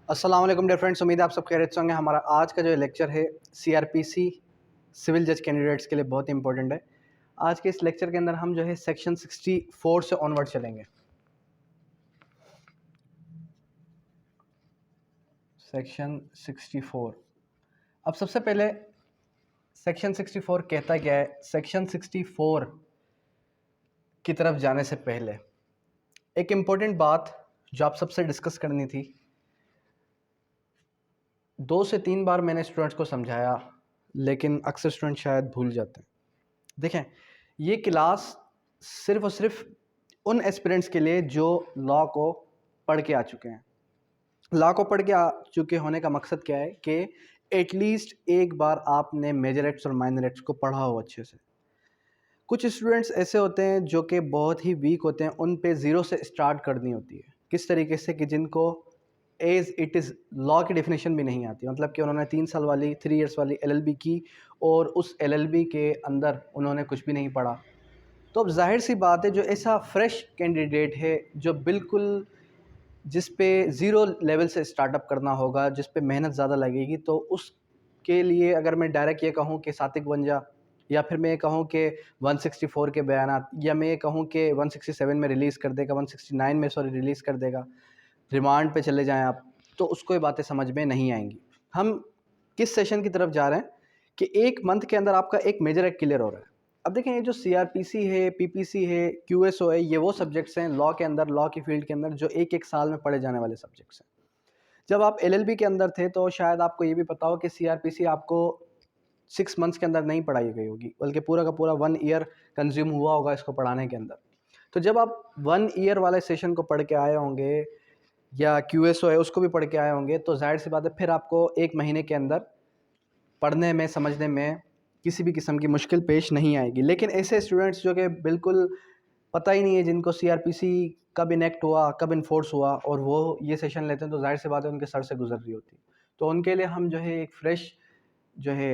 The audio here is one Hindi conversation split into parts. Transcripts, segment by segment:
अस्सलाम वालेकुम डियर फ्रेंड्स, उम्मीद है आप सब खैरियत से होंगे। हमारा आज का जो लेक्चर है सीआरपीसी सिविल जज कैंडिडेट्स के लिए बहुत इंपॉर्टेंट है। आज के इस लेक्चर के अंदर हम जो है सेक्शन 64 से ऑनवर्ड चलेंगे। सेक्शन 64। अब सबसे पहले सेक्शन 64 कहता क्या है। सेक्शन 64 की तरफ जाने से पहले एक इम्पॉर्टेंट बात जो आप सबसे डिस्कस करनी थी, 2 से 3 बार मैंने स्टूडेंट्स को समझाया, लेकिन अक्सर स्टूडेंट शायद भूल जाते हैं। देखें, ये क्लास सिर्फ और सिर्फ उन एस्पिरेंट्स के लिए जो लॉ को पढ़ के आ चुके हैं। लॉ को पढ़ के आ चुके होने का मकसद क्या है कि एटलीस्ट एक बार आपने मेजर एक्ट्स और माइनर एक्ट्स को पढ़ा हो अच्छे से। कुछ स्टूडेंट्स ऐसे होते हैं जो कि बहुत ही वीक होते हैं, उन पे ज़ीरो से स्टार्ट करनी होती है। किस तरीके से कि जिनको एज इट इज़ लॉ की डेफिनेशन भी नहीं आती, मतलब कि उन्होंने 3 साल वाली 3 इयर्स वाली एलएलबी की और उस एलएलबी के अंदर उन्होंने कुछ भी नहीं पढ़ा। तो अब जाहिर सी बात है, जो ऐसा फ्रेश कैंडिडेट है जो बिल्कुल जिस पे ज़ीरो लेवल से स्टार्टअप करना होगा, जिस पे मेहनत ज़्यादा लगेगी, तो उसके लिए अगर मैं डायरेक्ट ये कहूँ कि सातिक बन जा, या फिर मैं ये कहूँ कि 164 के बयानात, या मैं ये कहूँ कि 167 में रिलीज़ कर देगा, 169 में सॉरी रिलीज़ कर देगा, रिमांड पे चले जाएं आप, तो उसको ये बातें समझ में नहीं आएंगी। हम किस सेशन की तरफ जा रहे हैं कि एक मंथ के अंदर आपका एक मेजर एक्ट क्लियर हो रहा है। अब देखें, ये जो सीआरपीसी है, पीपीसी है, क्यूएसओ है, ये वो सब्जेक्ट्स हैं लॉ के अंदर, लॉ की फील्ड के अंदर, जो एक एक साल में पढ़े जाने वाले सब्जेक्ट्स हैं। जब आप एलएलबी के अंदर थे तो शायद आपको ये भी पता हो कि सीआरपीसी आपको 6 मंथ्स के अंदर नहीं पढ़ाई गई होगी, बल्कि पूरा का पूरा 1 ईयर कंज्यूम हुआ होगा इसको पढ़ाने के अंदर। तो जब आप 1 ईयर वाले सेशन को पढ़ के आए होंगे, या क्यूएसओ है उसको भी पढ़ के आए होंगे, तो जाहिर सी बात है फिर आपको 1 महीने के अंदर पढ़ने में, समझने में किसी भी किस्म की मुश्किल पेश नहीं आएगी। लेकिन ऐसे स्टूडेंट्स जो कि बिल्कुल पता ही नहीं है, जिनको सीआरपीसी कब इनेक्ट हुआ, कब इन्फोर्स हुआ, और वो ये सेशन लेते हैं, तो जाहिर सी बात है उनके सर से गुजर रही होती है। तो उनके लिए हम जो है एक फ्रेश जो है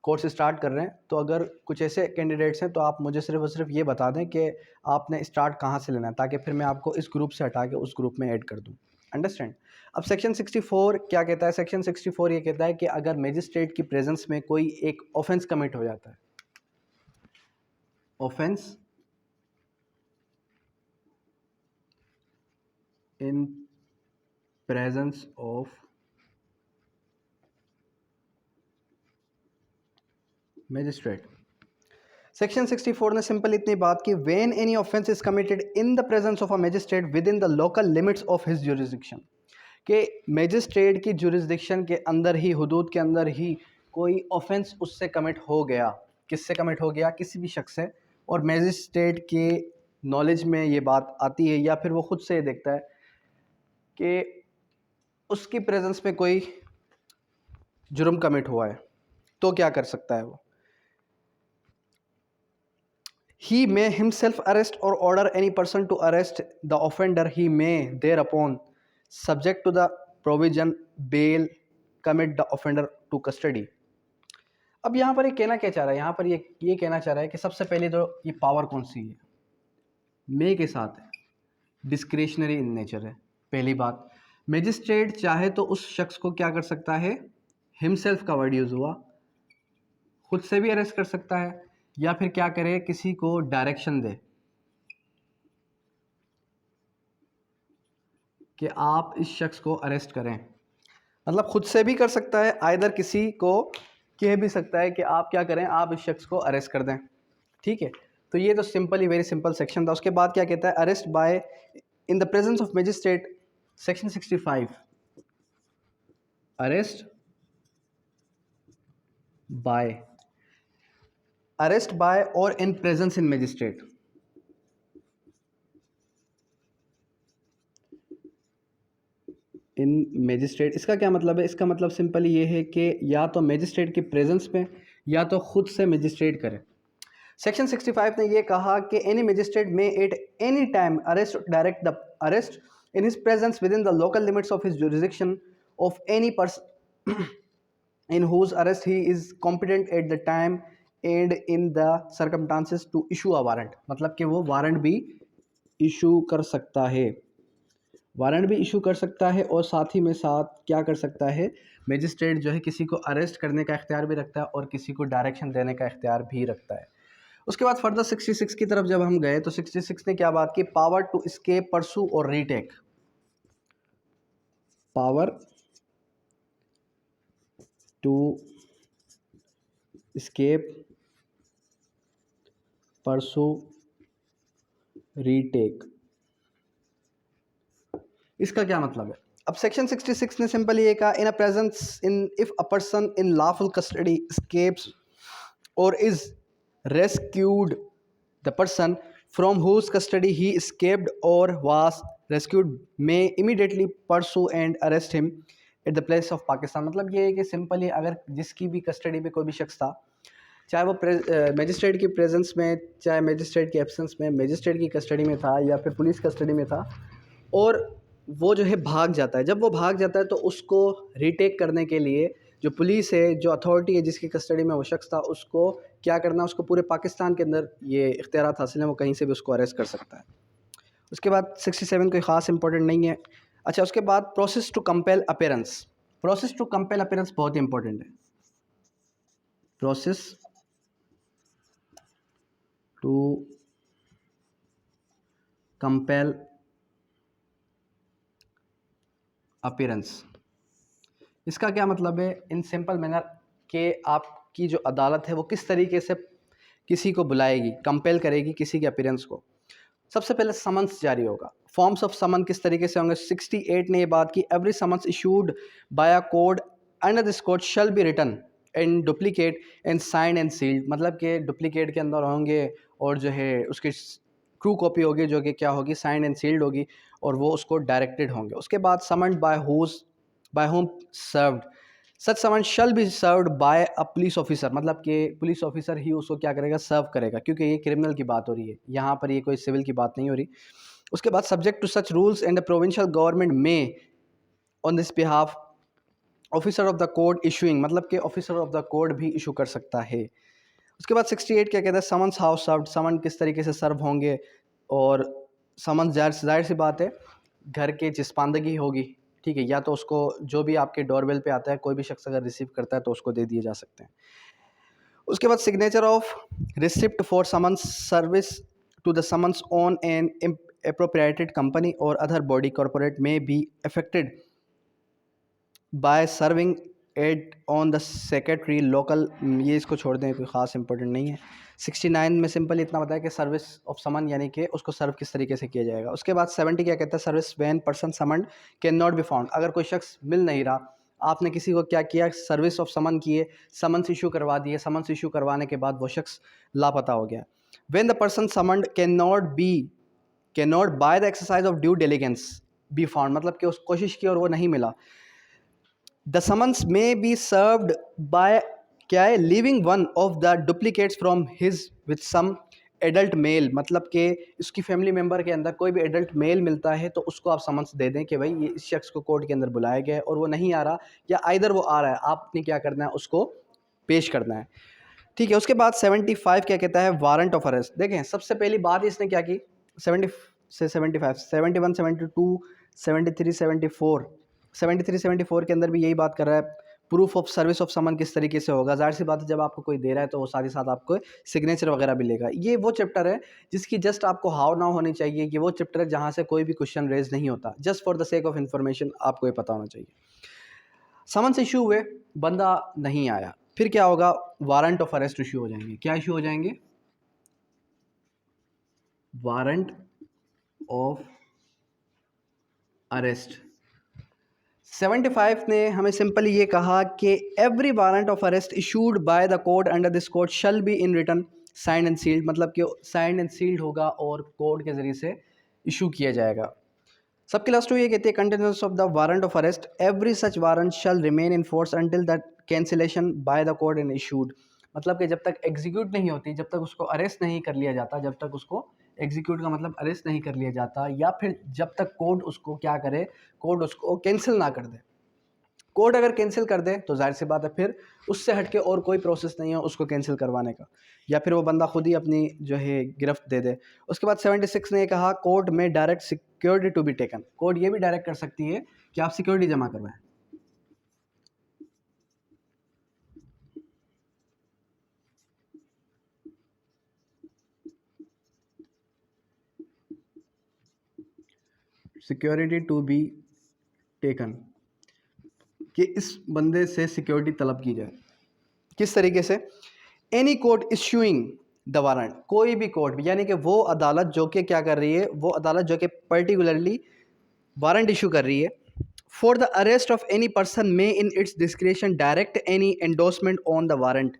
कोर्स स्टार्ट कर रहे हैं। तो अगर कुछ ऐसे कैंडिडेट्स हैं तो आप मुझे सिर्फ और सिर्फ ये बता दें कि आपने स्टार्ट कहाँ से लेना है, ताकि फिर मैं आपको इस ग्रुप से हटा के उस ग्रुप में ऐड कर दूँ। अंडरस्टैंड। अब सेक्शन 64 क्या कहता है। सेक्शन 64 ये कहता है कि अगर मजिस्ट्रेट की प्रेजेंस में कोई एक ऑफेंस कमिट हो जाता है, offence in presence of magistrate, section 64 ने सिंपल इतनी बात की, when any offence is committed in the presence of a magistrate with in the local limits of his jurisdiction, कि मजिस्ट्रेट की ज्यूरिसडिक्शन के अंदर ही, हुदूद के अंदर ही कोई ऑफेंस उससे कमिट हो गया। किससे कमिट हो गया? किसी भी शख्स से। और मजिस्ट्रेट के नॉलेज में ये बात आती है, या फिर वो खुद से ये देखता है कि उसकी प्रेजेंस में कोई जुर्म कमिट हुआ है, तो क्या कर सकता है वो? He may himself arrest or order any person to arrest the offender. He may thereupon, subject to the provision, bail, commit the offender to custody. अब यहाँ पर ये कहना क्या चाह रहा है? यहाँ पर ये कहना चाह रहा है कि सबसे पहले तो ये पावर कौन सी है? मे के साथ है, डिस्क्रिशनरी इन नेचर है। पहली बात, मजिस्ट्रेट चाहे तो उस शख्स को क्या कर सकता है? हिमसेल्फ का वर्ड यूज हुआ, खुद से भी अरेस्ट कर सकता है, या फिर क्या करे, किसी को डायरेक्शन दे कि आप इस शख्स को अरेस्ट करें। मतलब खुद से भी कर सकता है, आइदर किसी को कह भी सकता है कि आप क्या करें, आप इस शख्स को अरेस्ट कर दें। ठीक है, तो ये तो सिंपल, वेरी सिंपल सेक्शन था। उसके बाद क्या कहता है? Arrest by in the presence of magistrate, section 65, arrest by, arrest by or in presence in magistrate. In magistrate, इसका क्या मतलब है? इसका मतलब सिंपली ये है कि या तो मजिस्ट्रेट की प्रेजेंस में, या तो खुद से मजिस्ट्रेट करे। सेक्शन 65 ने ये कहा कि any magistrate may at any time arrest, direct the arrest in his presence within the local limits of his jurisdiction of any person in whose arrest he is competent at the time and in the circumstances to issue a warrant. मतलब कि वो वारंट भी इशू कर सकता है। वारंट भी इशू कर सकता है और साथ ही में साथ क्या कर सकता है, मजिस्ट्रेट जो है किसी को अरेस्ट करने का इख्तियार भी रखता है और किसी को डायरेक्शन देने का इख्तियार भी रखता है। उसके बाद फर्दर 66 की तरफ जब हम गए तो 66 ने क्या बात की, पावर टू escape, परसू और retake. Power to escape, pursue, retake, इसका क्या मतलब है? अब सेक्शन 66 ने सिंपल ये कहा, in a presence in if a person in lawful custody escapes or is rescued, the person from whose custody he escaped or was rescued may immediately pursue and arrest him at the place of Pakistan। मतलब ये है कि सिंपली अगर जिसकी भी कस्टडी में कोई भी शख्स था, चाहे वो मजिस्ट्रेट की प्रेजेंस में, चाहे मजिस्ट्रेट की एब्सेंस में, मजिस्ट्रेट की कस्टडी में था या फिर पुलिस कस्टडी में था, और वो जो है भाग जाता है, जब वो भाग जाता है तो उसको रीटेक करने के लिए जो पुलिस है, जो अथॉरिटी है जिसकी कस्टडी में वो शख्स था, उसको क्या करना, उसको पूरे पाकिस्तान के अंदर ये इख्तियारात हासिल हैं, वो कहीं से भी उसको अरेस्ट कर सकता है। उसके बाद 67 कोई ख़ास इंपॉर्टेंट नहीं है। अच्छा, उसके बाद process to compel appearance. Process to compel appearance बहुत इंपॉर्टेंट है। प्रोसेस टू कंपेल अपीयरेंस, इसका क्या मतलब है? इन सिंपल मैनर कि आपकी जो अदालत है वो किस तरीके से किसी को बुलाएगी, कंपेल करेगी किसी के अपीयरेंस को। सबसे पहले समन्स जारी होगा। फॉर्म्स ऑफ समन किस तरीके से होंगे? 68 ने ये बात की, every summons issued by a code under this code shall be written in duplicate and signed and sealed. मतलब कि डुप्लीकेट के अंदर होंगे और जो है उसकी ट्रू कॉपी होगी जो कि क्या होगी, साइंड एंड सील्ड होगी, और वो उसको डायरेक्टेड होंगे। उसके बाद summoned by whom served, such summon shall be served by a police officer. मतलब कि पुलिस ऑफिसर ही उसको क्या करेगा, सर्व करेगा, क्योंकि ये क्रिमिनल की बात हो रही है, यहाँ पर ये कोई सिविल की बात नहीं हो रही। उसके बाद subject to such rules and the provincial government may on this behalf officer of the court issuing, मतलब कि ऑफिसर ऑफ द कोर्ट भी इशू कर सकता है। उसके बाद 68 क्या कहता है, समन्स हाउ सर्व्ड, समन किस तरीके से सर्व होंगे, और समन्स जाहिर सी बात है घर के जिस्पांदगी होगी, ठीक है, या तो उसको जो भी आपके डोरबेल पे आता है, कोई भी शख्स अगर रिसीव करता है तो उसको दे दिए जा सकते हैं। उसके बाद signature of receipt for summons service to the summons on an appropriated company or other body corporate may be affected by serving it on the secretary local। ये इसको छोड़ दें, कोई ख़ास इंपॉर्टेंट नहीं है। 69 में सिंपल इतना बताया कि सर्विस ऑफ समन यानी कि उसको सर्व किस तरीके से किया जाएगा। उसके बाद 70 क्या कहता है, service when person someone can not be found, अगर कोई शख्स मिल नहीं रहा, आपने किसी को क्या किया, सर्विस ऑफ समन किए, समन्स इशू करवा दिए, समन्स इशू करवाने के बाद वो शख्स लापता हो गया। When the person summoned can not by the exercise of due diligence be found, मतलब कि उस कोशिश की और वो नहीं मिला। The summons may be served by क्या है, leaving one of the duplicates from his with some adult male, मतलब कि उसकी फैमिली मेम्बर के अंदर कोई भी एडल्ट मेल मिलता है तो उसको आप समन्स दे दें कि भाई ये इस शख्स को कोर्ट के अंदर बुलाया गया है और वो नहीं आ रहा, या आइदर वो आ रहा है, आपने क्या करना है, उसको पेश करना है, ठीक है। उसके बाद 75 क्या कहता है, वारंट ऑफ अरेस्ट। देखें सबसे पहली बात इसने क्या की, 70 से 75, 71, 72, 73, 74, 73, 74 के अंदर भी यही बात कर रहा है, प्रूफ ऑफ सर्विस ऑफ समन किस तरीके से होगा। जाहिर सी बात है जब आपको कोई दे रहा है तो वो साथ ही साथ आपको सिग्नेचर वगैरह भी लेगा। ये वो चैप्टर है जिसकी जस्ट आपको हाउ नाउ होनी चाहिए, कि वो चैप्टर है जहाँ से कोई भी क्वेश्चन रेज नहीं होता, just for the sake of information आपको ये पता होना चाहिए। समन्स इशू हुए, बंदा नहीं आया, फिर क्या होगा, वारंट ऑफ अरेस्ट इशू हो जाएंगे। क्या इशू हो जाएंगे, वारंट ऑफ अरेस्ट। 75 ने हमें सिंपली ये कहा कि every warrant of arrest issued by the court under this court shall be in written signed and sealed, मतलब कि साइंड एंड सील्ड होगा और कोर्ट के ज़रिए से इशू किया जाएगा। सबके लास्ट ये कहती है, continuous of the warrant of arrest every such warrant shall remain in force until the cancellation by the court and issued, मतलब कि जब तक एग्जीक्यूट नहीं होती, जब तक उसको अरेस्ट नहीं कर लिया जाता, जब तक उसको एग्जीक्यूट का मतलब अरेस्ट नहीं कर लिया जाता, या फिर जब तक कोर्ट उसको क्या करे, कोर्ट उसको कैंसिल ना कर दे, कोर्ट अगर कैंसिल कर दे तो जाहिर सी बात है फिर उससे हटके और कोई प्रोसेस नहीं है उसको कैंसिल करवाने का, या फिर वो बंदा खुद ही अपनी जो है गिरफ्त दे दे। उसके बाद 76 ने कहा कोर्ट में direct security to be taken, court ये भी डायरेक्ट कर सकती है कि आप सिक्योरिटी जमा करवाएं। सिक्योरिटी टू बी टेकन, कि इस बंदे से सिक्योरिटी तलब की जाए। किस तरीके से? Any court issuing the warrant, कोई भी कोर्ट, यानी कि वो अदालत जो कि क्या कर रही है, वो अदालत जो कि पर्टिकुलरली वारंट इशू कर रही है for the arrest of any person may in its description direct any endorsement on the warrant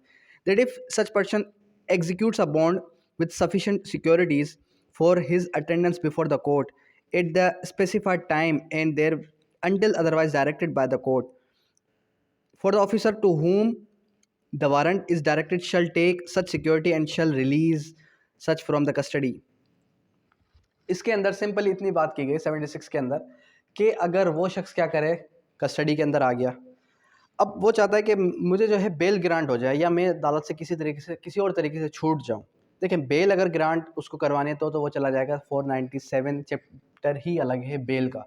that if such person executes a bond with sufficient securities for his attendance before the court at the specified time and there until otherwise directed by the court, for the officer to whom the warrant is directed shall take such security and shall release such from the custody। इसके अंदर सिंपल इतनी बात की गई 76 के अंदर कि अगर वो शख्स क्या करे, कस्टडी के अंदर आ गया, अब वो चाहता है कि मुझे जो है बेल ग्रांट हो जाए या मैं अदालत से किसी तरीके से किसी और तरीके से छूट जाऊं। देखें, बेल अगर ग्रांट उसको करवाने तो वो चला जाएगा 497 चैप्टर ही अलग है बेल का,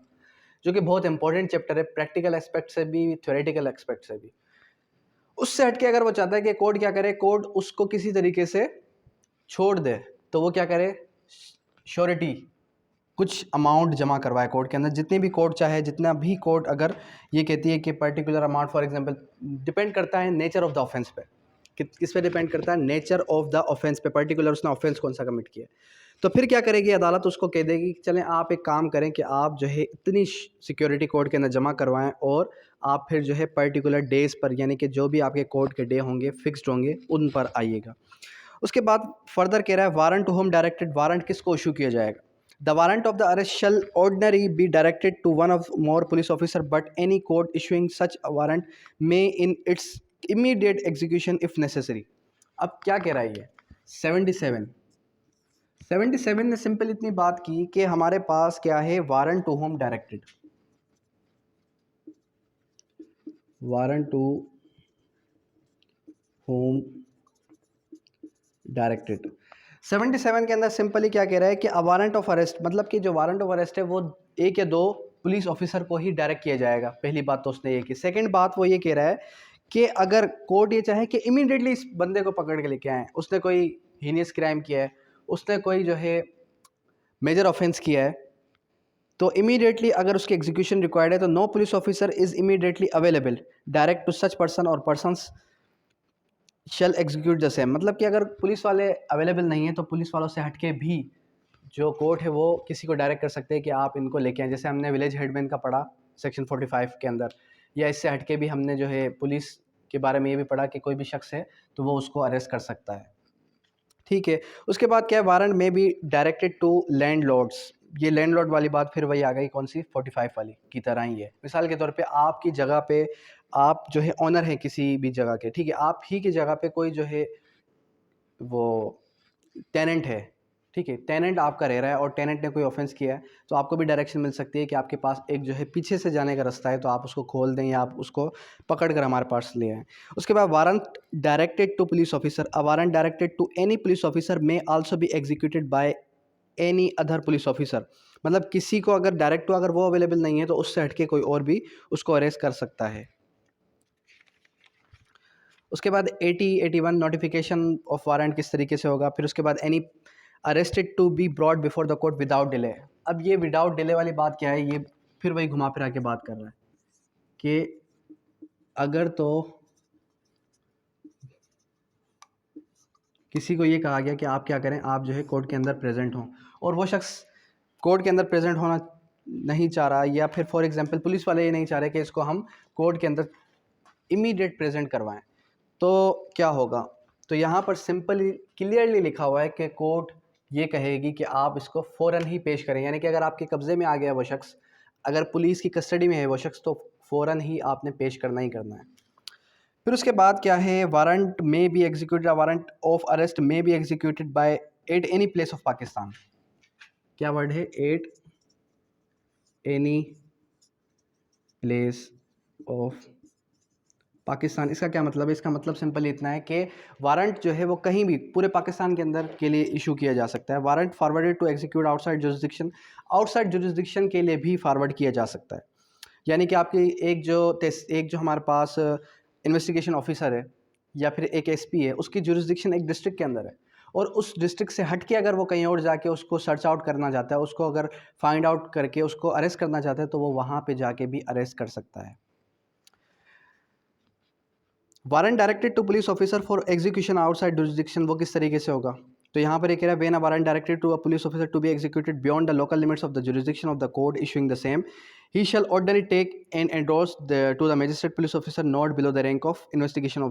जो कि बहुत इंपॉर्टेंट चैप्टर है प्रैक्टिकल एस्पेक्ट से भी, थ्योरेटिकल एस्पेक्ट से भी। उससे हटके अगर वो चाहता है कि कोर्ट क्या करे, कोर्ट उसको किसी तरीके से छोड़ दे, तो वो क्या करे, श्योरिटी कुछ अमाउंट जमा करवाए कोर्ट के अंदर। जितनी भी कोर्ट चाहे, जितना भी कोर्ट अगर ये कहती है कि particular amount, for example depend करता है नेचर ऑफ द ऑफेंस पे, किस पे डिपेंड करता है, नेचर ऑफ द ऑफेंस पे, पर्टिकुलर उसने ऑफेंस कौन सा कमिट किया। तो फिर क्या करेगी अदालत, उसको कह देगी कि चलें आप एक काम करें कि आप जो है इतनी सिक्योरिटी कोर्ट के अंदर जमा करवाएं और आप फिर जो है पर्टिकुलर डेज पर, यानी कि जो भी आपके कोर्ट के डे होंगे फिक्स्ड होंगे उन पर आइएगा। उसके बाद फर्दर कह रहा है warrant to whom directed, warrant किसको इशू किया जाएगा। The warrant of the arrest shall ordinarily be directed to one of more police officer, but any court issuing such a warrant may in its immediate execution if necessary। अब क्या कह रहा है ये 77 ने सिंपल इतनी बात की कि हमारे पास क्या है, warrant to whom directed, warrant to whom directed. 77 के अंदर सिंपली क्या कह रहा है कि वारंट ऑफ अरेस्ट, मतलब कि जो वारंट ऑफ अरेस्ट है वो एक या दो पुलिस ऑफिसर को ही डायरेक्ट किया जाएगा। पहली बात तो उसने ये की। सेकंड बात वो ये कह रहा है कि अगर कोर्ट ये चाहे कि इमीडिएटली इस बंदे को पकड़ के लेके आए, उसने कोई हीनियस क्राइम किया है, उसने कोई जो है मेजर ऑफेंस किया है, तो इमीडिएटली अगर उसकी एग्जीक्यूशन रिक्वायर्ड है तो no police officer is immediately available direct to such person or persons shall execute the same. मतलब कि अगर पुलिस वाले अवेलेबल नहीं है तो पुलिस वालों से हटके भी जो कोर्ट है वो किसी को डायरेक्ट कर सकते हैं कि आप इनको लेके आएँ। जैसे हमने विलेज हेडमैन का पढ़ा सेक्शन 45 के अंदर, या इससे हटके भी हमने जो है पुलिस के बारे में ये भी पढ़ा कि कोई भी शख्स है तो वो उसको अरेस्ट कर सकता है। ठीक है, उसके बाद क्या है, वारंट में भी डायरेक्टेड टू लैंडलॉर्ड्स। ये लैंडलॉर्ड वाली बात फिर वही आ गई, कौन सी, 45 वाली की तरह ही है। मिसाल के तौर पे आपकी जगह पे आप जो है ऑनर है किसी भी जगह के, ठीक है, आप ही की जगह पे कोई जो है वो टेनेंट है, ठीक है, टेनेंट आपका रह रहा है और टेनेंट ने कोई ऑफेंस किया है, तो आपको भी डायरेक्शन मिल सकती है कि आपके पास एक जो है पीछे से जाने का रास्ता है, तो आप उसको खोल दें या आप उसको पकड़ कर हमारे पास ले आएँ। उसके बाद warrant directed to police officer, a warrant directed to any police officer may also be executed by any other police officer. मतलब किसी को अगर डायरेक्ट टू अगर वो अवेलेबल नहीं है तो उससे हटके कोई और भी उसको अरेस्ट कर सकता है। उसके बाद 81 नोटिफिकेशन ऑफ वारंट किस तरीके से होगा। फिर उसके बाद any arrested to be brought before the court without delay. अब ये विदाउट डिले वाली बात क्या है, ये फिर वही घुमा फिरा के बात कर रहा है कि अगर तो किसी को ये कहा गया कि आप क्या करें, आप जो है कोर्ट के अंदर प्रेजेंट हों और वो शख्स कोर्ट के अंदर प्रेजेंट होना नहीं चाह रहा, या फिर फॉर एग्जांपल पुलिस वाले ये नहीं चाह रहे कि इसको हम कोर्ट के अंदर इमीडिएट प्रेजेंट करवाएं, तो क्या होगा। तो यहाँ पर सिंपली क्लियरली लिखा हुआ है कि कोर्ट ये कहेगी कि आप इसको फ़ौरन ही पेश करें, यानी कि अगर आपके कब्ज़े में आ गया वो शख्स, अगर पुलिस की कस्टडी में है वो शख्स, तो फ़ौरन ही आपने पेश करना ही करना है। फिर उसके बाद क्या है, warrant may be executed, warrant of arrest may be executed by at any place of Pakistan. क्या वर्ड है, at any place of Pakistan, इसका क्या मतलब है? इसका मतलब सिंपल इतना है कि वारंट जो है वो कहीं भी पूरे पाकिस्तान के अंदर के लिए इशू किया जा सकता है। Warrant forwarded to execute outside jurisdiction के लिए भी फॉरवर्ड किया जा सकता है। यानी कि आपकी एक जो हमारे पास इन्वेस्टिगेशन ऑफिसर है या फिर एक एसपी है, उसकी जुरिसडिक्शन एक डिस्ट्रिक्ट के अंदर है और उस डिस्ट्रिक्ट से हट के अगर वो कहीं और जाके उसको सर्च आउट करना चाहता है, उसको अगर फाइंड आउट करके उसको अरेस्ट करना चाहता है, तो वो वहाँ पे जाके भी अरेस्ट कर सकता है। Warrant directed to police officer for execution outside jurisdiction, वो किस तरीके से होगा? तो यहाँ पर ये कह रहा है when a warrant directed to a police officer to be executed beyond the local limits of the jurisdiction of the court issuing the same, he shall ordinarily take and endorse to the magistrate police officer not below the rank of investigation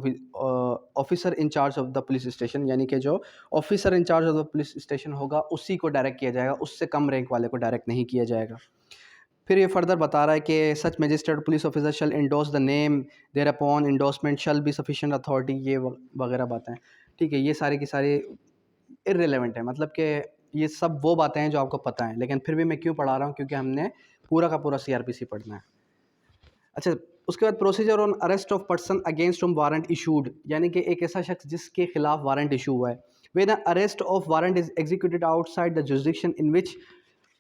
officer in charge of the police station। यानी कि जो officer in charge of the police station होगा उसी को डायरेक्ट किया जाएगा, उससे कम रैंक वाले को डायरेक्ट नहीं किया जाएगा। फिर ये फर्दर बता रहा है कि such magistrate police officer shall endorse the name there upon endorsement shall be sufficient authority, ये वगैरह बातें। ठीक है, ये सारी की सारी इररिलेवेंट है, मतलब कि ये सब वो बातें हैं जो आपको पता है, लेकिन फिर भी मैं क्यों पढ़ा रहा हूँ? क्योंकि हमने पूरा का पूरा सीआरपीसी पढ़ना है। अच्छा, उसके बाद procedure on arrest of person against home warrant issued, यानी कि एक ऐसा शख्स जिसके खिलाफ वारंट इशू हुआ है। When arrest of warrant is executed outside the jurisdiction in which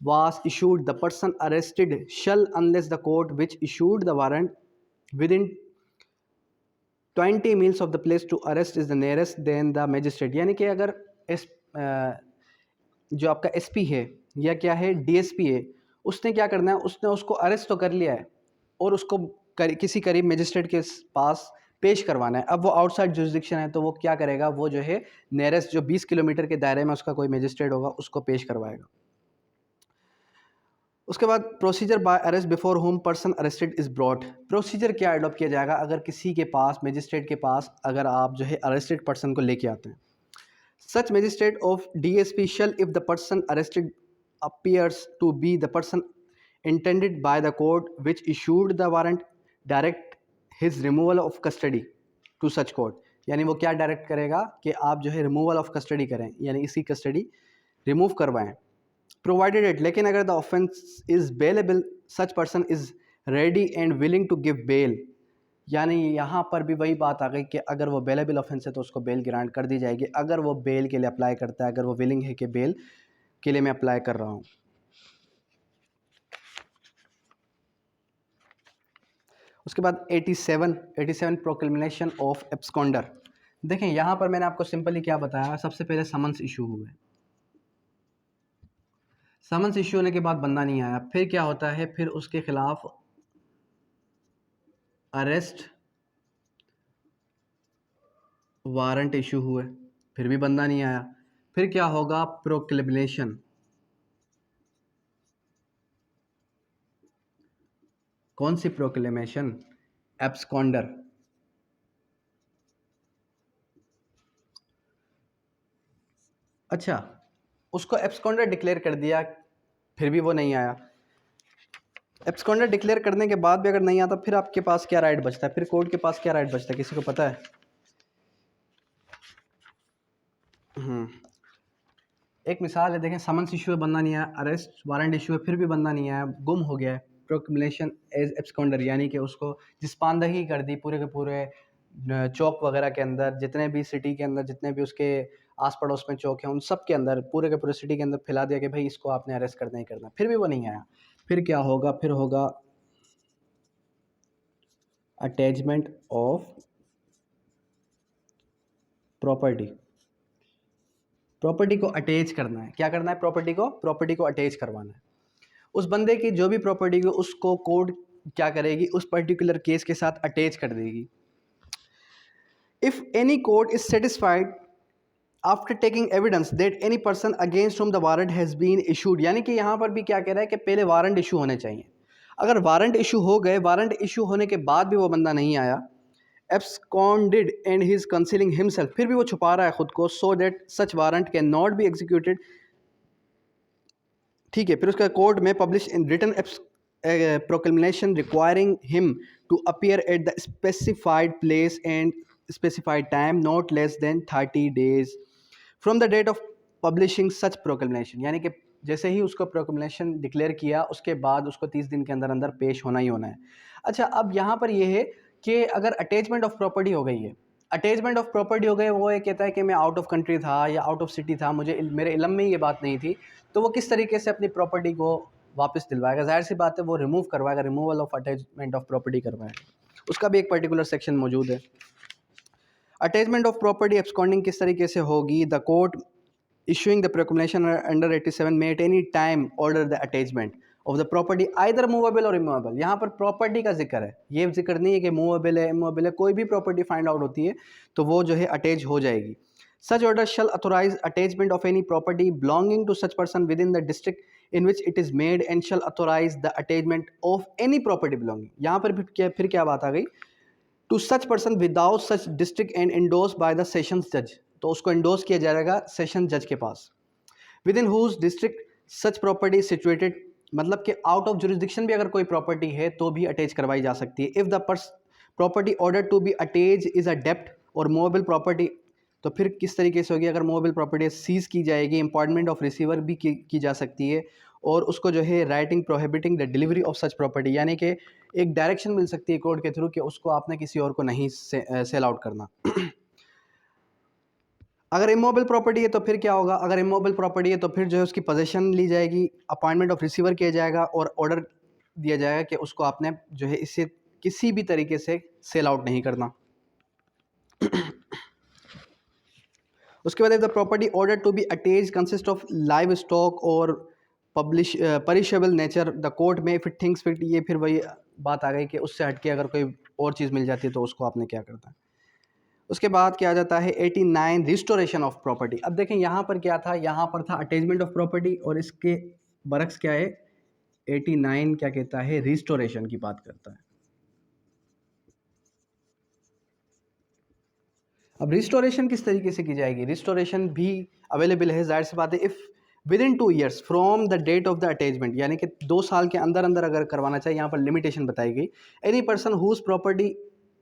was issued, the person arrested shall, unless the court which issued the warrant within 20 miles of the place to arrest is the nearest then the magistrate, यानी कि अगर जो आपका एसपी है या क्या है डीएसपी है, उसने क्या करना है, उसने उसको अरेस्ट तो कर लिया है और उसको किसी करीब मजिस्ट्रेट के पास पेश करवाना है। अब वो आउटसाइड जुरिसडिक्शन है, तो वो क्या करेगा, वो जो है नियरेस्ट जो 20 किलोमीटर के दायरे में उसका कोई मजिस्ट्रेट होगा उसको पेश करवाएगा। उसके बाद procedure bye arrest before home person arrested is brought, procedure क्या अडॉप्ट किया जाएगा अगर किसी के पास मजिस्ट्रेट के पास अगर आप जो है अरेस्टेड पर्सन को लेके आते हैं। Such magistrate of DSP shall if the person arrested appears to be the person intended by the court which issued the warrant direct his removal of custody to such court, यानी वो क्या डायरेक्ट करेगा कि आप जो है रिमूवल ऑफ कस्टडी करें, यानी इसकी कस्टडी रिमूव करवाएं। प्रोवाइडेड इट, लेकिन अगर the offence is bailable such person is ready and willing to give bail, यानी यहाँ पर भी वही बात आ गई कि अगर वो बेलेबल ऑफेंस है तो उसको बेल ग्रांट कर दी जाएगी, अगर वो बेल के लिए अप्लाई करता है, अगर वो विलिंग है कि बेल के लिए मैं अप्लाई कर रहा हूँ। उसके बाद 87 प्रोक्लेमेशन ऑफ एब्सकॉन्डर। देखें यहाँ पर मैंने आपको सिंपली क्या बताया, सबसे पहले समन्स इशू हुए, समन्स इशू होने के बाद बंदा नहीं आया, फिर क्या होता है, फिर उसके खिलाफ अरेस्ट वारंट इशू हुए, फिर भी बंदा नहीं आया, फिर क्या होगा, प्रोक्लेमेशन। कौन सी प्रोक्लेमेशन? एब्सकॉन्डर। अच्छा, उसको एब्सकॉन्डर डिक्लेयर कर दिया, फिर भी वो नहीं आया। एब्सकॉन्डर डिक्लेयर करने के बाद भी अगर नहीं आता, फिर आपके पास क्या राइट बचता है, फिर कोर्ट के पास क्या राइट बचता है, किसी को पता है? एक मिसाल है, देखें समन्स इशू है, बंदा नहीं आया, अरेस्ट वारंट इशू है, फिर भी बंदा नहीं आया, गुम हो गया है। प्रोक्लेमेशन एज एब्सकॉन्डर, यानी कि उसको जिस्पानदही कर दी पूरे के पूरे चौक वगैरह के अंदर, जितने भी सिटी के अंदर जितने भी उसके आस पड़ोस में चौक हैं उन सब के अंदर पूरे के पूरे सिटी के अंदर फैला दिया कि भाई इसको आपने अरेस्ट करना ही करना, फिर भी वो नहीं आया। फिर क्या होगा, फिर होगा अटैचमेंट ऑफ प्रॉपर्टी। प्रॉपर्टी को अटैच करना है, क्या करना है, प्रॉपर्टी को अटैच करवाना है। उस बंदे की जो भी प्रॉपर्टी को उसको कोर्ट क्या करेगी, उस पर्टिकुलर केस के साथ अटैच कर देगी। If any court is satisfied after taking evidence that any person against whom the warrant has been issued, यानी कि यहाँ पर भी क्या कह रहा है कि पहले वारंट इशू होने चाहिए। अगर वारंट इशू हो गए, वारंट इशू होने के बाद भी वो बंदा नहीं आया, absconded and he is concealing himself, फिर भी वो छुपा रहा है खुद को, so that such warrant can not be executed। ठीक है, फिर उसका कोर्ट में publish in written proclamation requiring him to appear at the specified place and specified time not less than 30 days from the date of publishing such proclamation, यानी कि जैसे ही उसको proclamation डिक्लेयर किया उसके बाद उसको 30 दिन के अंदर अंदर पेश होना ही होना है। अच्छा, अब यहाँ पर यह है कि अगर अटैचमेंट ऑफ प्रॉपर्टी हो गई है, अटैचमेंट ऑफ प्रॉपर्टी हो गई, वो ये कहता है कि मैं आउट ऑफ कंट्री था या आउट ऑफ सिटी था, मुझे मेरे इलम में ये बात नहीं थी, तो वो किस तरीके से अपनी प्रॉपर्टी को वापस दिलवाएगा? जाहिर सी बात है वो रिमूव करवाएगा, removal of attachment of property करवाएगा। उसका भी एक पर्टिकुलर सेक्शन मौजूद है। अटैचमेंट ऑफ प्रॉपर्टी एब्सकॉन्डिंग किस तरीके से होगी? The court issuing the proclamation under 87 may at any time order the attachment of the property either movable or immovable। यहाँ पर प्रॉपर्टी का जिक्र है, ये जिक्र नहीं है कि मूवेबल है इमूवेबल है, कोई भी प्रॉपर्टी फाइंड आउट होती है तो वो जो है अटैच हो जाएगी। Such order shall authorise attachment of any property belonging to such person within the district in which it is made and shall authorise the attachment of any property belonging. यहाँ पर फिर क्या बात आ गई? To such person without such district and endorse by the sessions जज, तो उसको इंडोर्स किया जाएगा सेशन जज के पास। Within whose district such property situated, मतलब कि आउट ऑफ जुरिस्डिक्शन भी अगर कोई प्रॉपर्टी है तो भी अटैच करवाई जा सकती है। If the property order to be attach is a डेप्ट और मूवेबल प्रॉपर्टी, तो फिर किस तरीके से होगी? अगर मूवेबल प्रॉपर्टी सीज की जाएगी, अपॉइंटमेंट ऑफ रिसीवर भी की जा सकती है, और उसको जो है writing prohibiting the delivery of such property, यानी कि एक डायरेक्शन मिल सकती है कोर्ट के थ्रू कि उसको आपने किसी और को नहीं सेल आउट करना। अगर इमोबल प्रॉपर्टी है तो फिर क्या होगा? अगर इमोबल प्रॉपर्टी है तो फिर जो है उसकी पोजीशन ली जाएगी, अपॉइंटमेंट ऑफ रिसीवर किया जाएगा और ऑर्डर दिया जाएगा कि उसको आपने जो है इससे किसी भी तरीके से सेल आउट नहीं करना। उसके बाद the property order to be attach consist of live stock और परिशेबल नेचर द कोर्ट में इफ इट थिंक्स फिट, ये फिर वही बात आ गई कि उससे हटके अगर कोई और चीज़ मिल जाती है तो उसको आपने क्या करता है। उसके बाद क्या आ जाता है 89 रिस्टोरेशन ऑफ प्रॉपर्टी। अब देखें यहाँ पर क्या था, यहाँ पर था अटैचमेंट ऑफ प्रॉपर्टी और इसके बरक्स क्या है 89 क्या कहता है? रिस्टोरेशन की बात करता है। अब रिस्टोरेशन किस तरीके से की जाएगी? रिस्टोरेशन भी अवेलेबल है, जाहिर सी बात है। If within 2 years from the date of the attachment, यानी कि 2 साल के अंदर अंदर अगर करवाना चाहिए, यहाँ पर लिमिटेशन बताई गई। Any person whose property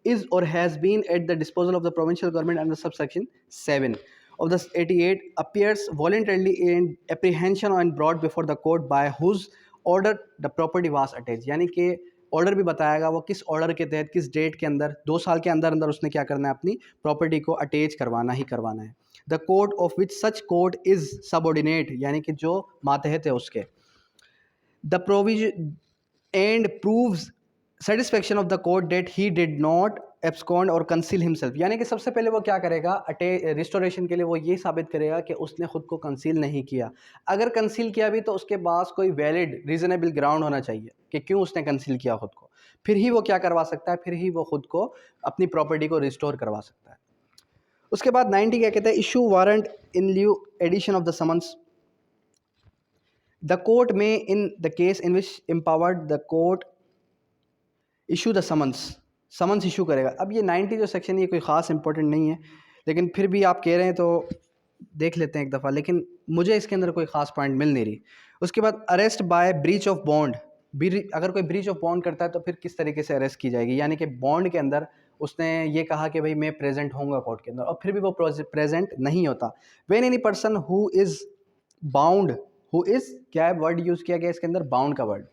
is or has been at the disposal of the provincial government under subsection 7 of the 88 appears voluntarily in apprehension and brought before the court by whose order the property was attached, यानी कि ऑर्डर भी बताएगा वो किस ऑर्डर के तहत किस डेट के अंदर 2 साल के अंदर अंदर उसने क्या करना है, अपनी प्रॉपर्टी को अटैच करवाना ही करवाना है। The court of which such court is subordinate, यानी कि जो मातहत है उसके। The provision and proves satisfaction of the court that he did not abscond और कंसील हिमसेल्फ, यानी कि सबसे पहले वो क्या करेगा रिस्टोरेशन के लिए? वो ये साबित करेगा कि उसने खुद को कंसील नहीं किया। अगर कंसील किया भी तो उसके पास कोई वैलिड रीजनेबल ग्राउंड होना चाहिए कि क्यों उसने कंसील किया खुद को, फिर ही वो क्या करवा सकता है, फिर ही वो खुद को अपनी प्रॉपर्टी को रिस्टोर करवा सकता है। उसके बाद 90 क्या कहता है? Issue warrant in lieu addition of the summons the court may in the case in which empowered the court issue the summons issue करेगा। अब ये 90 जो सेक्शन ये कोई ख़ास इंपॉर्टेंट नहीं है, लेकिन फिर भी आप कह रहे हैं तो देख लेते हैं एक दफ़ा, लेकिन मुझे इसके अंदर कोई ख़ास पॉइंट मिल नहीं रही। उसके बाद arrest by breach of bond, अगर कोई ब्रीच ऑफ बॉन्ड करता है तो फिर किस तरीके से अरेस्ट की जाएगी? यानी कि बॉन्ड के अंदर उसने ये कहा कि भाई मैं प्रेजेंट होऊंगा कोर्ट के अंदर, और फिर भी वो प्रेजेंट नहीं होता। When any person who is bound, who is क्या है वर्ड यूज़ किया गया इसके अंदर? बाउंड का वर्ड।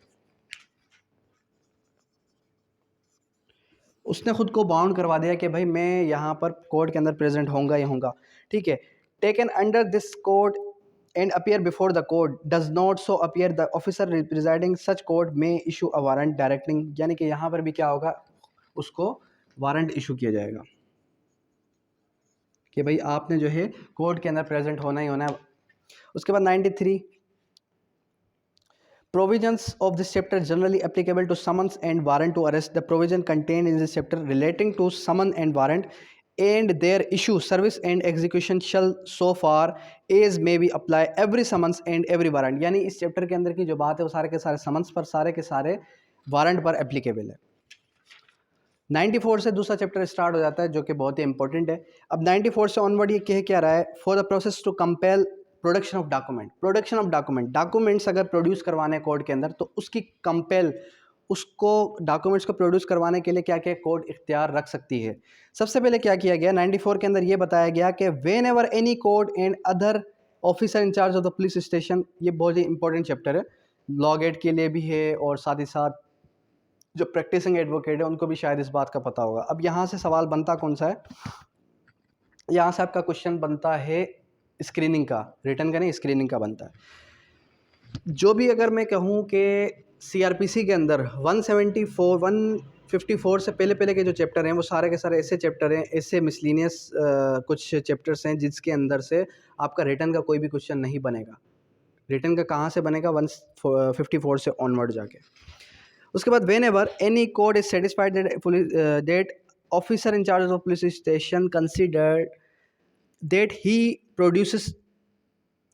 उसने खुद को बाउंड करवा दिया कि भाई मैं यहाँ पर कोर्ट के अंदर प्रेजेंट होऊंगा ही होऊंगा, ठीक है। Taken under this court and appear before the court does not so appear the officer residing such court में इशू अ वारंट डायरेक्टिंग, यानी कि यहाँ पर भी क्या होगा, उसको वारंट इशू किया जाएगा कि भाई आपने जो है कोर्ट के अंदर प्रेजेंट होना ही होना है। उसके बाद 93 Provisions of this chapter generally applicable to summons and warrant to arrest. The provision contained in this chapter relating to summon and warrant and their issue, service and execution shall so far as may be apply every summons and every warrant। यानी इस चैप्टर के अंदर की जो बात है वो सारे के सारे समन्स पर, सारे के सारे वारंट पर एप्लीकेबल है। 94 से दूसरा चैप्टर स्टार्ट हो जाता है जो कि बहुत ही इंपॉर्टेंट है। अब 94 से ऑनवर्ड ये कह क्या रहा है? For the process to compel production of document, production of documents अगर प्रोड्यूस करवाने कोर्ट के अंदर तो उसकी कंपेल, उसको डॉक्यूमेंट्स को प्रोड्यूस करवाने के लिए क्या क्या कोर्ट इख्तियार रख सकती है। सबसे पहले क्या किया गया 94 के अंदर ये बताया गया कि whenever any court and other officer in charge of the police station, ये बहुत ही इंपॉर्टेंट चैप्टर है, लॉ गेट के लिए भी है और साथ ही साथ जो प्रैक्टिसिंग एडवोकेट है उनको भी शायद इस बात का पता होगा। अब यहाँ से सवाल बनता कौन सा है, यहाँ से आपका क्वेश्चन बनता है स्क्रीनिंग का, रिटर्न का नहीं, स्क्रीनिंग का बनता है। जो भी अगर मैं कहूँ कि सीआरपीसी के अंदर 174 154 से पहले पहले के जो चैप्टर हैं वो सारे के सारे ऐसे चैप्टर हैं, ऐसे मिसलिनियस कुछ चैप्टर्स हैं जिसके अंदर से आपका रिटर्न का कोई भी क्वेश्चन नहीं बनेगा। रिटर्न का कहाँ से बनेगा, 154 से ऑनवर्ड जाके। उसके बाद when ever any code is satisfied that officer in charge of police station consider that he produces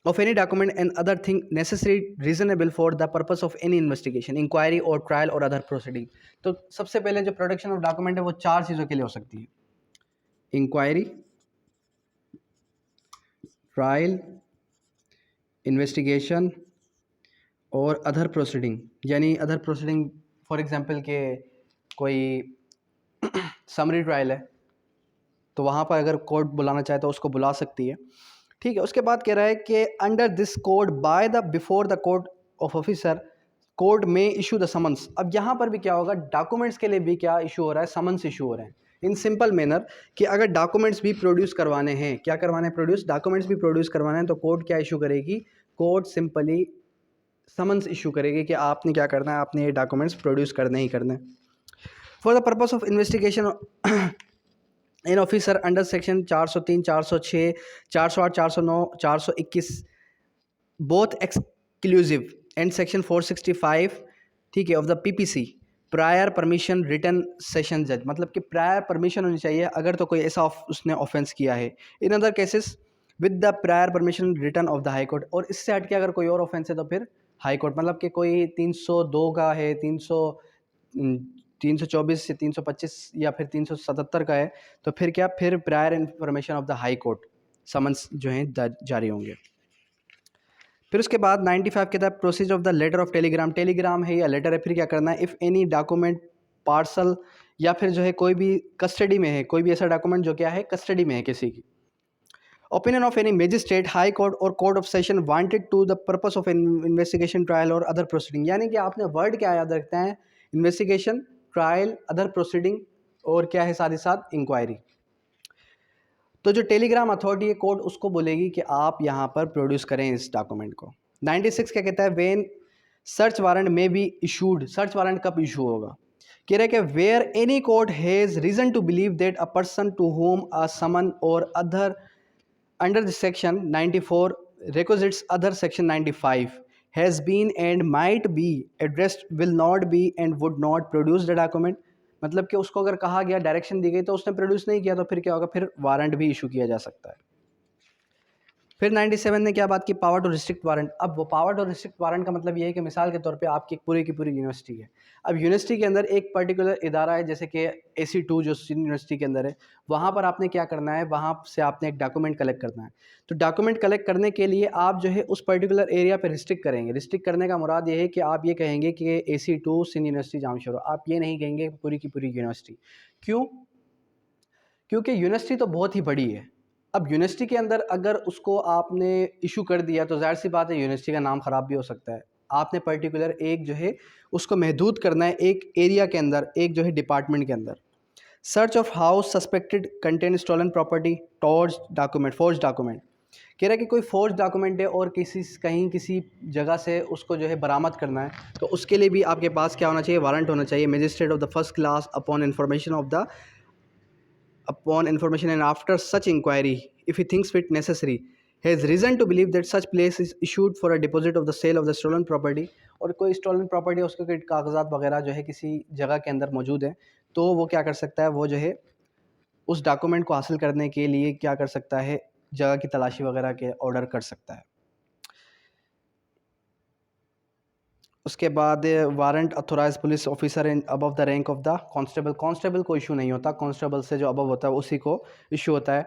of any document and other thing necessary reasonable for the purpose of any investigation, inquiry or trial or other proceeding। तो सबसे पहले जो प्रोडक्शन ऑफ डॉक्यूमेंट है वो 4 चीज़ों के लिए हो सकती है, इंक्वायरी, ट्रायल, इन्वेस्टिगेशन और अदर प्रोसीडिंग। यानी अदर प्रोसीडिंग फॉर एग्जांपल के कोई समरी ट्रायल है तो वहाँ पर अगर कोर्ट बुलाना चाहे तो उसको बुला सकती है, ठीक है। उसके बाद कह रहा है कि under this code by the before the court of officer court में इशू द समन्स। अब यहाँ पर भी क्या होगा, डॉक्यूमेंट्स के लिए भी क्या इशू हो रहा है, समन्स इशू हो रहे हैं इन सिंपल मैनर कि अगर डॉक्यूमेंट्स भी प्रोड्यूस करवाने हैं, क्या करवाने हैं, प्रोड्यूस, डॉक्यूमेंट्स भी प्रोड्यूस करवाने हैं तो कोर्ट क्या इशू करेगी, कोर्ट सिंपली समन्स इशू करेगी कि आपने क्या करना है, आपने ये डॉक्यूमेंट्स प्रोड्यूस करने ही करने। For the purpose of investigation in officer under section 403, 406, 408, 409, 421 both exclusive and section 465, ठीक है, of the PPC prior permission written session जज। मतलब कि प्रायर परमिशन होनी चाहिए अगर तो कोई ऐसा उसने ऑफेंस किया है। In other cases with the prior permission written of the high court. और इससे हट के अगर कोई और ऑफेंस है तो फिर हाई कोर्ट, मतलब कि कोई 302 का है, 324 से 325 या फिर 377 का है तो फिर क्या, फिर prior information of the high court summons जो हैं जारी होंगे। फिर उसके बाद 95 के तहत procedure of the letter of telegram. Telegram है या लेटर है, फिर क्या करना है, इफ़ एनी डॉक्यूमेंट पार्सल या फिर जो है कोई भी कस्टडी में है, कोई भी ऐसा डॉक्यूमेंट जो क्या है कस्टडी में है किसी की, opinion of any magistrate, high court or court of session wanted to the purpose of investigation, trial or other proceeding. यानी कि आपने वर्ड क्या याद रखते हैं, इन्वेस्टिगेशन, ट्रायल, अदर प्रोसीडिंग और क्या है साथ ही साथ इंक्वायरी। तो जो टेलीग्राम अथॉरिटी है कोर्ट उसको बोलेगी कि आप यहाँ पर प्रोड्यूस करें इस डॉक्यूमेंट को। 96 क्या कहता है, when search warrant may be issued. Search warrant कब इशू होगा, कह रहे कि where any court has reason to believe that a person to whom a summon or other under the section 94 requisites other section 95 has been and might be addressed will not be and would not produce the document। मतलब कि उसको अगर कहा गया, डायरेक्शन दी गई तो उसने प्रोड्यूस नहीं किया तो फिर क्या होगा, फिर वारंट भी इशू किया जा सकता है। फिर 97 ने क्या बात की, पावर टू रिस्ट्रिक्ट वारंट। अब वो पावर टू रिस्ट्रिक्ट वारंट का मतलब ये है कि मिसाल के तौर पे आपकी पूरी की पूरी यूनिवर्सिटी है, अब यूनिवर्सिटी के अंदर एक पर्टिकुलर इदारा है जैसे कि AC2 जो यूनिवर्सिटी के अंदर है, वहाँ पर आपने क्या करना है, वहाँ से आपने एक डॉक्यूमेंट कलेक्ट करना है। तो डॉक्यूमेंट कलेक्ट करने के लिए आप जो है उस पर्टिकुलर एरिया पर रिस्ट्रिक्ट करेंगे। रिस्ट्रिक्ट करने का मुराद ये है कि आप ये कहेंगे कि AC2 सिंध यूनिवर्सिटी जामशोरो, आप ये नहीं कहेंगे पूरी की पूरी यूनिवर्सिटी। क्यों, क्योंकि यूनिवर्सिटी तो बहुत ही बड़ी है। अब यूनिवर्सिटी के अंदर अगर उसको आपने इशू कर दिया तो जाहिर सी बात है यूनिवर्सिटी का नाम ख़राब भी हो सकता है। आपने पर्टिकुलर एक जो है उसको महदूद करना है एक एरिया के अंदर, एक जो है डिपार्टमेंट के अंदर। Search of house suspected contain stolen property, torch document, forge document. कह रहा है कि कोई फोर्ज डॉक्यूमेंट है और कहीं किसी जगह से उसको जो है बरामद करना है तो उसके लिए भी आपके पास क्या होना चाहिए, वारंट होना चाहिए। Magistrate of the first class upon information and after such inquiry if he thinks fit necessary has reason to believe that such place is issued for a deposit of the sale of the stolen property। और कोई स्टोलन प्रॉपर्टी उसके कोई कागजात वगैरह जो है किसी जगह के अंदर मौजूद है तो वो क्या कर सकता है, वो जो है उस डॉक्यूमेंट को हासिल करने के लिए क्या कर सकता है, जगह की तलाशी वगैरह के ऑर्डर कर सकता है। उसके बाद warrant authorize police officer in above the rank of the constable. Constable को इशू नहीं होता, कांस्टेबल से जो अबव होता है उसी को इशू होता है।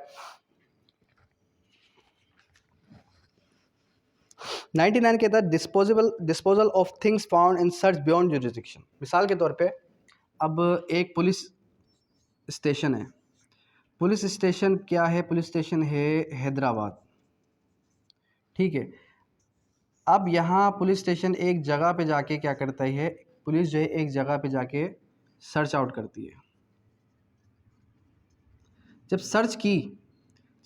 99 के तहत disposal of things found in search beyond jurisdiction. मिसाल के तौर पे अब एक पुलिस स्टेशन है, पुलिस स्टेशन क्या है, पुलिस स्टेशन है हैदराबाद, ठीक है। अब यहाँ पुलिस स्टेशन एक जगह पे जाके क्या करता है, पुलिस जो है एक जगह पे जाके सर्च आउट करती है।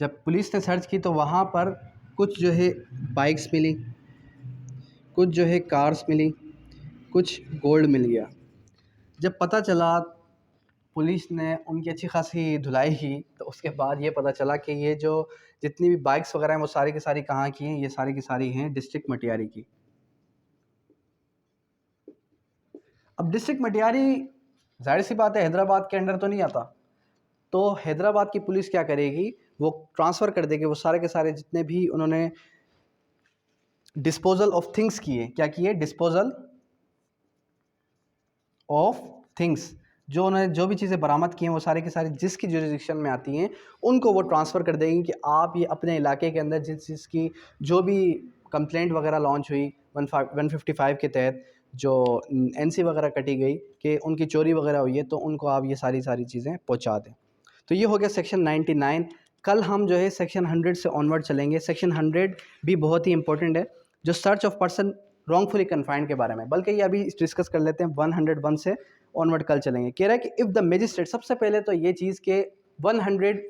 जब पुलिस ने सर्च की तो वहाँ पर कुछ जो है बाइक्स मिली, कुछ जो है कार्स मिली, कुछ गोल्ड मिल गया। जब पता चला, पुलिस ने उनकी अच्छी खासी धुलाई की, तो उसके बाद ये पता चला कि ये जो जितनी भी बाइक्स वगैरह हैं वो सारी की सारी कहाँ की हैं, ये सारी की सारी हैं डिस्ट्रिक्ट मटियारी की। अब डिस्ट्रिक्ट मटियारी जाहिर सी बात है हैदराबाद के अंडर तो नहीं आता, तो हैदराबाद की पुलिस क्या करेगी, वो ट्रांसफ़र कर देगी वो सारे के सारे जितने भी उन्होंने डिस्पोजल ऑफ थिंग्स किए, क्या किए, डिस्पोजल ऑफ थिंग्स, जो उन्होंने जो भी चीज़ें बरामद की हैं वो सारी की सारी जिसकी जुरिडिक्शन में आती हैं उनको वो ट्रांसफ़र कर देंगे कि आप ये अपने इलाके के अंदर जिस चीज़ की जो भी कंप्लेंट वगैरह लॉन्च हुई 155 के तहत, जो एनसी वगैरह कटी गई कि उनकी चोरी वगैरह हुई है, तो उनको आप ये सारी सारी चीज़ें पहुंचा दें। तो ये हो गया सेक्शन 99। कल हम जो है सेक्शन 100 से ऑनवर्ड चलेंगे। सेक्शन 100 भी बहुत ही इंपॉर्टेंट है, जो search of person wrongfully confined के बारे में, बल्कि ये अभी डिस्कस कर लेते हैं। 101 से ऑनवर्ड कल चलेंगे। कह रहा है कि इफ़ द मजिस्ट्रेट, सबसे पहले तो ये चीज़ के 100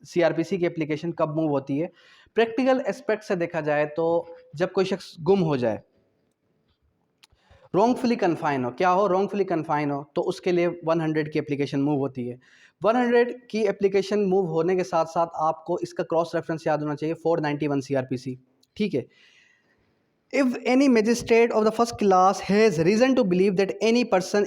सीआरपीसी की एप्लीकेशन कब मूव होती है, प्रैक्टिकल एस्पेक्ट से देखा जाए तो जब कोई शख्स गुम हो जाए, रॉन्गफुली कन्फाइन हो, क्या हो, रॉन्गफुली कन्फाइन हो, तो उसके लिए 100 की एप्लीकेशन मूव होती है। 100 की एप्लीकेशन मूव होने के साथ साथ आपको इसका क्रॉस रेफरेंस याद होना चाहिए, 491 सीआरपीसी, ठीक है। If any magistrate of the first class has reason to believe that any person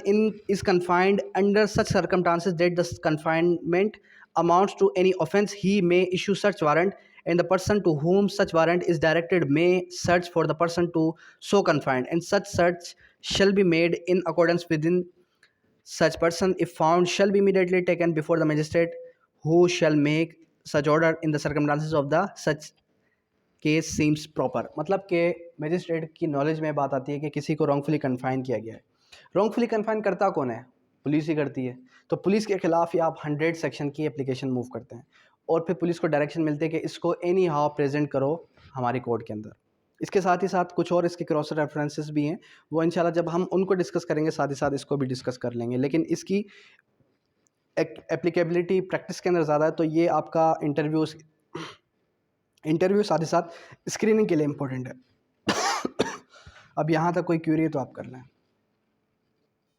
is confined under such circumstances that the confinement amounts to any offence, he may issue such warrant, and the person to whom such warrant is directed may search for the person to so confined, and such search shall be made in accordance within such person, if found, shall be immediately taken before the magistrate, who shall make such order in the circumstances of the such case seems proper. मतलब कि मजिस्ट्रेट की नॉलेज में बात आती है कि किसी को रॉन्गफुली कन्फाइन किया गया है। रॉन्गफुली कन्फाइन करता कौन है, पुलिस ही करती है। तो पुलिस के खिलाफ ही आप 100 सेक्शन की एप्लीकेशन मूव करते हैं और फिर पुलिस को डायरेक्शन मिलते हैं कि इसको एनी हाउ प्रेजेंट करो हमारी कोर्ट के अंदर। इसके साथ ही साथ कुछ और इसके क्रॉस रेफरेंसेस भी हैं, वो इंशाल्लाह जब हम उनको डिस्कस करेंगे साथ ही साथ इसको भी डिस्कस कर लेंगे। लेकिन इसकी एप्लीकेबिलिटी प्रैक्टिस के अंदर ज़्यादा है, तो ये आपका इंटरव्यू साथ ही साथ स्क्रीनिंग के लिए इम्पोर्टेंट है। अब यहाँ तक कोई क्वेरी है तो आप कर लें।